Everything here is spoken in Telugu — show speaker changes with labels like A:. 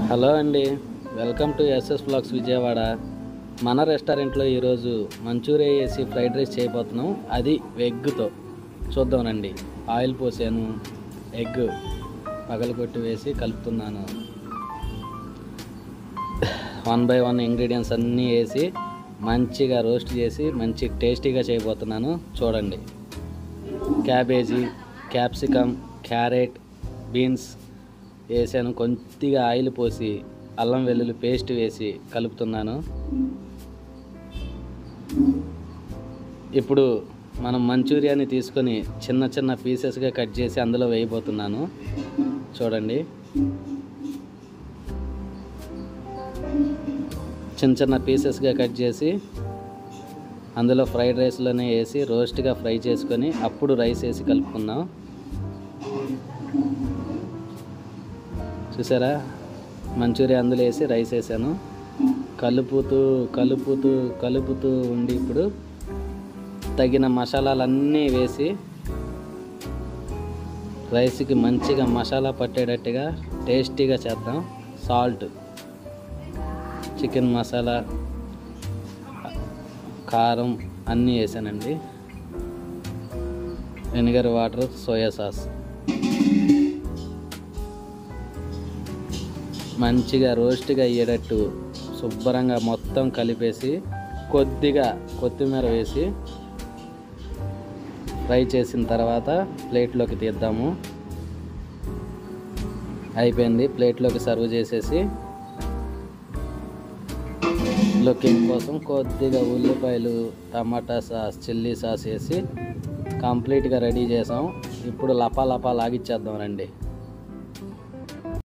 A: హలో అండి, welcome to SS blogs Vijayawada. మన రెస్టారెంట్లో ఈరోజు మంచూరియా వేసి ఫ్రైడ్ రైస్ చేయబోతున్నాం. అది ఎగ్తో చూద్దాం రండి. ఆయిల్ పోసాను, ఎగ్ పగలగొట్టి వేసి కలుపుతున్నాను. 1 by 1 ఇంగ్రీడియంట్స్ అన్నీ వేసి మంచిగా రోస్ట్ చేసి మంచి టేస్టీగా చేయబోతున్నాను. చూడండి, క్యాబేజీ, క్యాప్సికమ్, క్యారెట్, బీన్స్ వేసాను. కొద్దిగా ఆయిల్ పోసి అల్లం వెల్లుల్లి పేస్ట్ వేసి కలుపుతున్నాను. ఇప్పుడు మనం మంచూరియాని తీసుకొని చిన్న చిన్న పీసెస్గా కట్ చేసి అందులో వేయబోతున్నాను. చూడండి, చిన్న చిన్న పీసెస్గా కట్ చేసి అందులో ఫ్రైడ్ రైస్లోనే వేసి రోస్ట్గా ఫ్రై చేసుకొని అప్పుడు రైస్ వేసి కలుపుకుందాం. చూసారా, మంచూరియా అందులో వేసి రైస్ వేసాను. కలుపుతూ కలుపుతూ కలుపుతూ ఉండి ఇప్పుడు తగిన మసాలాలన్నీ వేసి రైస్కి మంచిగా మసాలా పట్టేటట్టుగా టేస్టీగా చేద్దాం. సాల్ట్, చికెన్ మసాలా, కారం అన్నీ వేసానండి. వెనిగర్, వాటర్, సోయా సాస్ మంచిగా రోస్ట్గా అయ్యేటట్టు శుభ్రంగా మొత్తం కలిపేసి కొద్దిగా కొత్తిమీర వేసి ఫ్రై చేసిన తర్వాత ప్లేట్లోకి తీద్దాము. అయిపోయింది. ప్లేట్లోకి సర్వ్ చేసేసి లుకింగ్ కోసం కొద్దిగా ఉల్లిపాయలు, టమాటా సాస్, చిల్లీ సాస్ వేసి కంప్లీట్గా రెడీ చేసాం. ఇప్పుడు లపా లపా లాగిచ్చేద్దాం రండి.